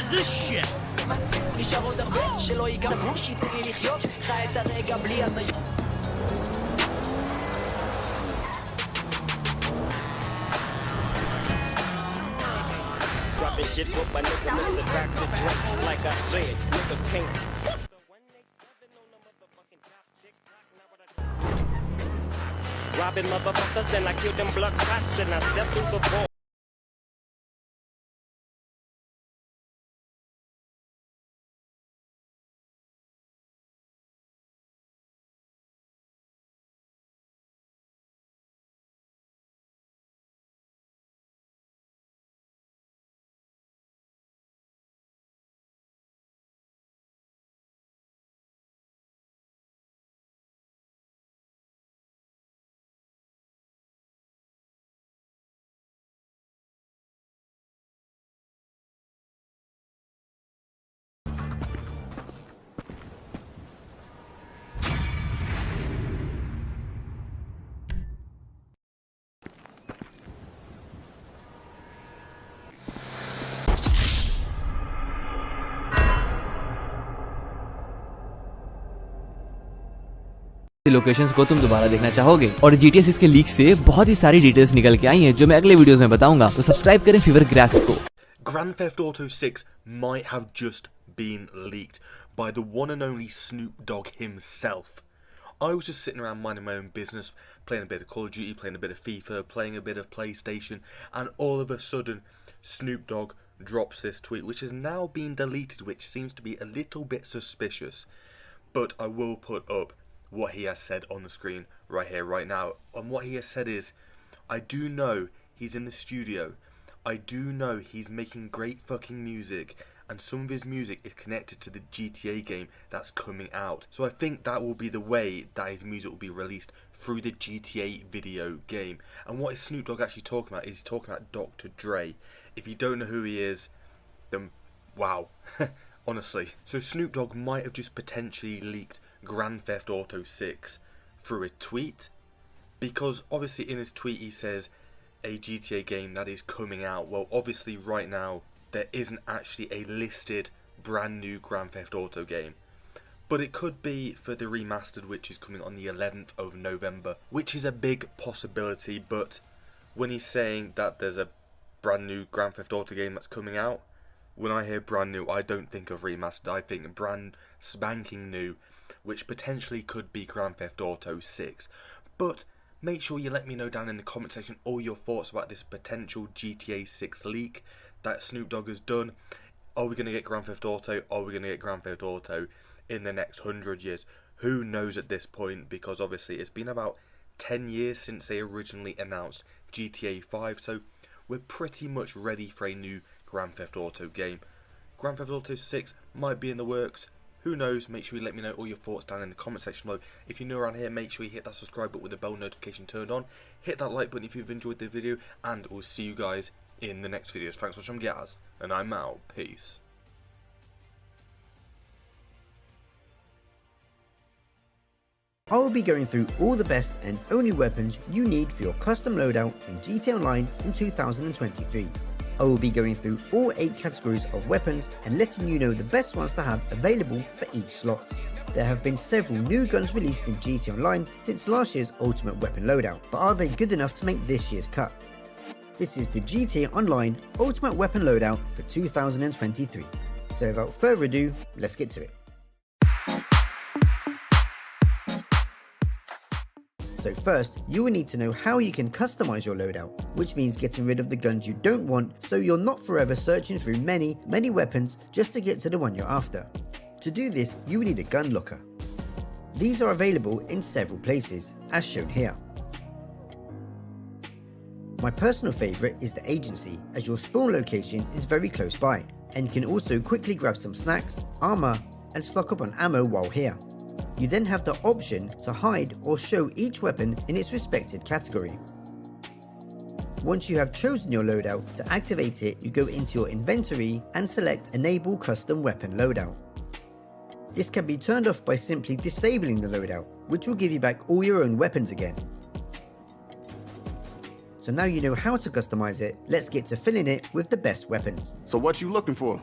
is this shit? Dropping shit with my nigga Mr. Dr. Dre. Like I said, niggas can't. Robbing motherfuckers and I kill them blood clots and I step through the wall. Locations को तुम दोबारा देखना चाहोगे और GTA 6 के leak से बहुत ही सारी डिटेल्स निकल के आई हैं जो मैं अगले वीडियोस में बताऊंगा, तो सब्सक्राइब करें फीवर ग्रास्प को। Grand Theft Auto 6 might have just been leaked by the one and only Snoop Dogg himself. I was just sitting around minding my own business, playing a bit of Call of Duty, playing a bit of FIFA, playing a bit of PlayStation, and all of a sudden Snoop Dogg drops this tweet, which has now been deleted, which seems to be a little bit suspicious. But I will put up what he has said on the screen right here, right now. And what he has said is, I do know he's in the studio. I do know he's making great fucking music, and some of his music is connected to the GTA game that's coming out. So I think that will be the way that his music will be released, through the GTA video game. And what is Snoop Dogg actually talking about? He's talking about Dr. Dre. If you don't know who he is, then wow. Honestly. So Snoop Dogg might have just potentially leaked Grand Theft Auto 6 through a tweet, because obviously in his tweet he says a GTA game that is coming out. Well, obviously right now there isn't actually a listed brand new Grand Theft Auto game, but it could be for the remastered, which is coming on the 11th of November, which is a big possibility. But when he's saying that there's a brand new Grand Theft Auto game that's coming out, when I hear brand new, I don't think of remastered, I think brand spanking new, which potentially could be Grand Theft Auto 6. But make sure you let me know down in the comment section all your thoughts about this potential GTA 6 leak that Snoop Dogg has done. Are we going to get Grand Theft Auto? Are we going to get Grand Theft Auto in the next 100 years? Who knows at this point, because obviously it's been about 10 years since they originally announced GTA 5, so we're pretty much ready for a new Grand Theft Auto game. Grand Theft Auto 6 might be in the works. Who knows? Make sure you let me know all your thoughts down in the comment section below. If you're new around here, make sure you hit that subscribe button with the bell notification turned on. Hit that like button if you've enjoyed the video, and we'll see you guys in the next videos. Thanks for watching, Gaz, and I'm out. Peace. I will be going through all the best and only weapons you need for your custom loadout in GTA Online in 2023. I will be going through all 8 categories of weapons and letting you know the best ones to have available for each slot. There have been several new guns released in GTA Online since last year's Ultimate Weapon loadout, but are they good enough to make this year's cut? This is the GTA Online Ultimate Weapon loadout for 2023. So without further ado, let's get to it. So first, you will need to know how you can customize your loadout, which means getting rid of the guns you don't want so you're not forever searching through many weapons just to get to the one you're after. To do this, you will need a gun locker. These are available in several places, as shown here. My personal favourite is the agency, as your spawn location is very close by, and you can also quickly grab some snacks, armour, and stock up on ammo while here. You then have the option to hide or show each weapon in its respected category. Once you have chosen your loadout, to activate it you go into your inventory and select Enable Custom Weapon Loadout. This can be turned off by simply disabling the loadout, which will give you back all your own weapons again. So now you know how to customize it, let's get to filling it with the best weapons. So what you looking for?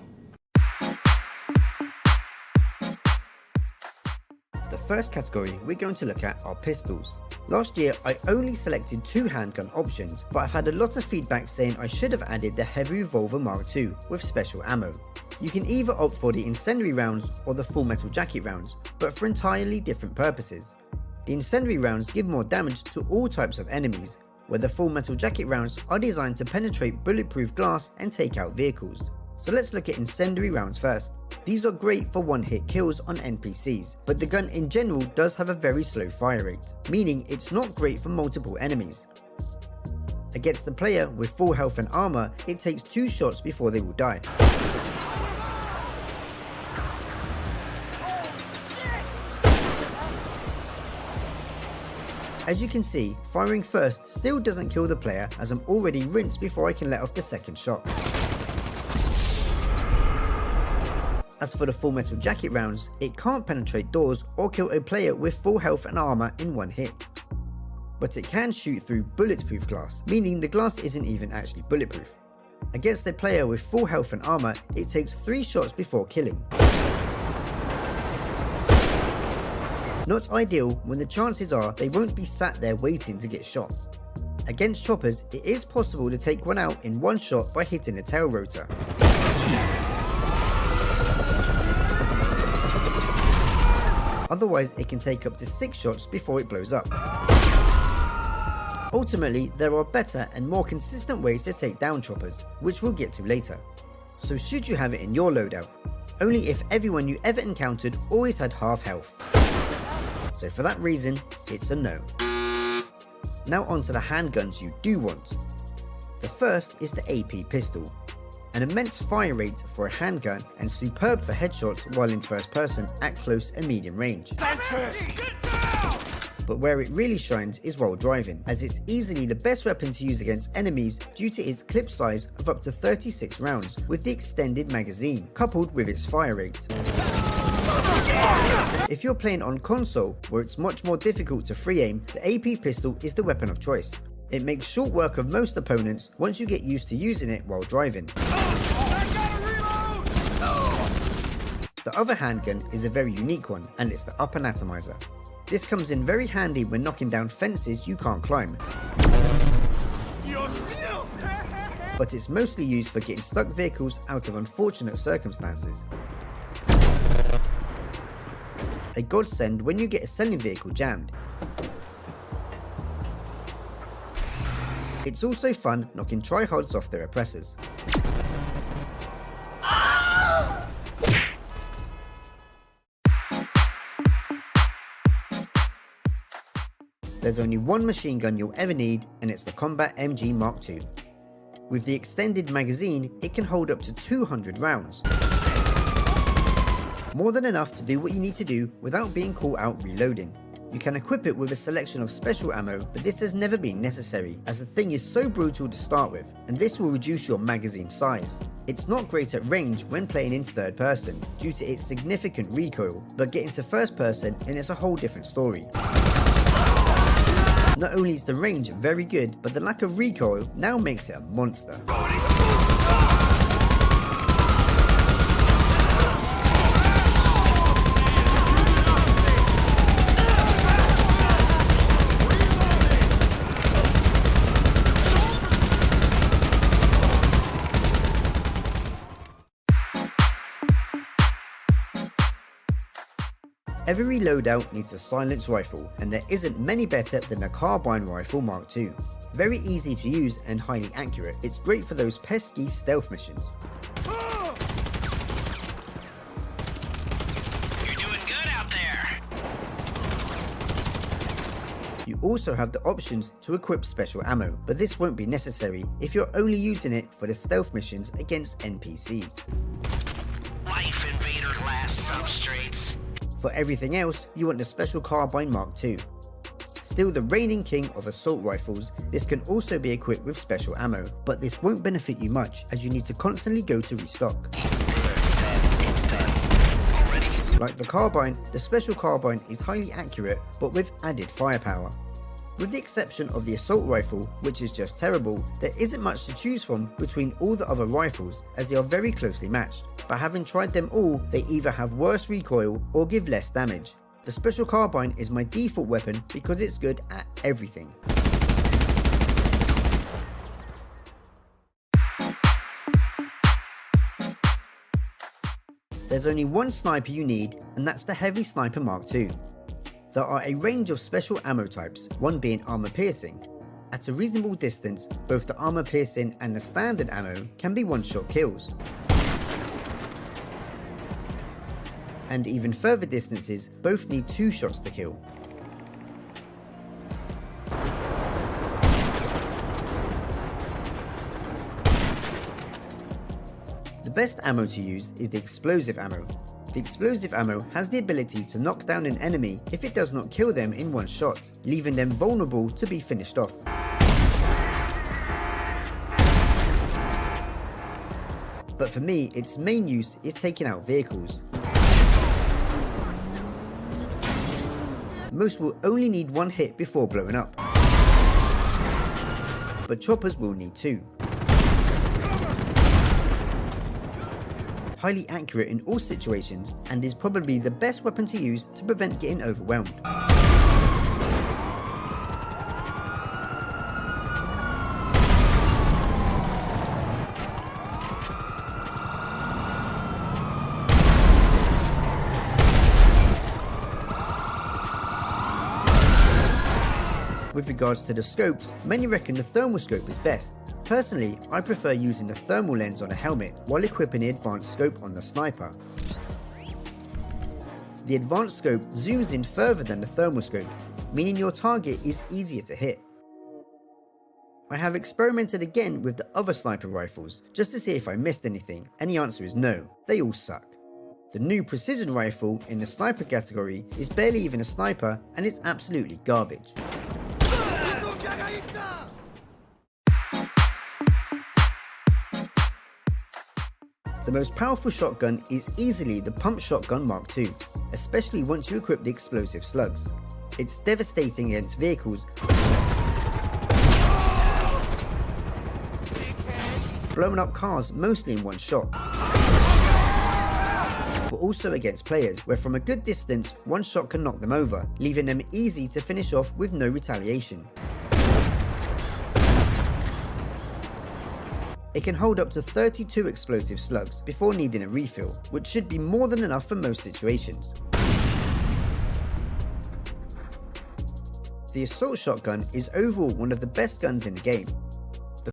First category we're going to look at are pistols. Last year I only selected 2 handgun options, but I've had a lot of feedback saying I should have added the Heavy Revolver Mark II with special ammo. You can either opt for the incendiary rounds or the full metal jacket rounds, but for entirely different purposes. The incendiary rounds give more damage to all types of enemies, where the full metal jacket rounds are designed to penetrate bulletproof glass and take out vehicles. So let's look at incendiary rounds first. These are great for one-hit kills on NPCs, but the gun in general does have a very slow fire rate, meaning it's not great for multiple enemies. Against the player with full health and armor, it takes 2 shots before they will die. As you can see, firing first still doesn't kill the player, as I'm already rinsed before I can let off the second shot. As for the full metal jacket rounds, it can't penetrate doors or kill a player with full health and armor in one hit. But it can shoot through bulletproof glass, meaning the glass isn't even actually bulletproof. Against a player with full health and armor, it takes 3 shots before killing. Not ideal when the chances are they won't be sat there waiting to get shot. Against choppers, it is possible to take one out in 1 shot by hitting the tail rotor. Otherwise, it can take up to 6 shots before it blows up. Ultimately, there are better and more consistent ways to take down choppers, which we'll get to later. So should you have it in your loadout? Only if everyone you ever encountered always had half health. So for that reason, it's a no. Now on to the handguns you do want. The first is the AP pistol. An immense fire rate for a handgun and superb for headshots while in first person at close and medium range. But where it really shines is while driving, as it's easily the best weapon to use against enemies due to its clip size of up to 36 rounds with the extended magazine, coupled with its fire rate. If you're playing on console, where it's much more difficult to free aim, the AP pistol is the weapon of choice. It makes short work of most opponents once you get used to using it while driving. The other handgun is a very unique one, and it's the upper atomizer. This comes in very handy when knocking down fences you can't climb. But it's mostly used for getting stuck vehicles out of unfortunate circumstances. A godsend when you get a selling vehicle jammed. It's also fun knocking tryhards off their oppressors. There's only one machine gun you'll ever need, and it's the Combat MG Mark II. With the extended magazine, it can hold up to 200 rounds. More than enough to do what you need to do without being caught out reloading. You can equip it with a selection of special ammo, but this has never been necessary, as the thing is so brutal to start with, and this will reduce your magazine size. It's not great at range when playing in third person, due to its significant recoil, but get into first person and it's a whole different story. Not only is the range very good, but the lack of recoil now makes it a monster. Every loadout needs a silenced rifle, and there isn't many better than a carbine rifle Mark II. Very easy to use and highly accurate, it's great for those pesky stealth missions. You're doing good out there. You also have the options to equip special ammo, but this won't be necessary if you're only using it for the stealth missions against NPCs. Life invaders last substrates. For everything else, you want the special carbine Mark II. Still the reigning king of assault rifles, this can also be equipped with special ammo, but this won't benefit you much as you need to constantly go to restock. Like the carbine, the special carbine is highly accurate but with added firepower. With the exception of the assault rifle, which is just terrible, there isn't much to choose from between all the other rifles as they are very closely matched, but having tried them all, they either have worse recoil or give less damage. The special carbine is my default weapon because it's good at everything. There's only one sniper you need, and that's the Heavy Sniper Mark II. There are a range of special ammo types, one being armor piercing. At a reasonable distance, both the armor piercing and the standard ammo can be one-shot kills. And even further distances, both need 2 shots to kill. The best ammo to use is the explosive ammo. The explosive ammo has the ability to knock down an enemy if it does not kill them in one shot, leaving them vulnerable to be finished off. But for me, its main use is taking out vehicles. Most will only need 1 hit before blowing up, but choppers will need 2. Highly accurate in all situations, and is probably the best weapon to use to prevent getting overwhelmed. With regards to the scopes, many reckon the thermal scope is best. Personally, I prefer using the thermal lens on a helmet while equipping the advanced scope on the sniper. The advanced scope zooms in further than the thermal scope, meaning your target is easier to hit. I have experimented again with the other sniper rifles, just to see if I missed anything, and the answer is no, they all suck. The new precision rifle in the sniper category is barely even a sniper, and it's absolutely garbage. The most powerful shotgun is easily the pump shotgun Mark II, especially once you equip the explosive slugs. It's devastating against vehicles, blowing up cars mostly in one shot, but also against players where from a good distance one shot can knock them over, leaving them easy to finish off with no retaliation. It can hold up to 32 explosive slugs before needing a refill, which should be more than enough for most situations. The assault shotgun is overall one of the best guns in the game.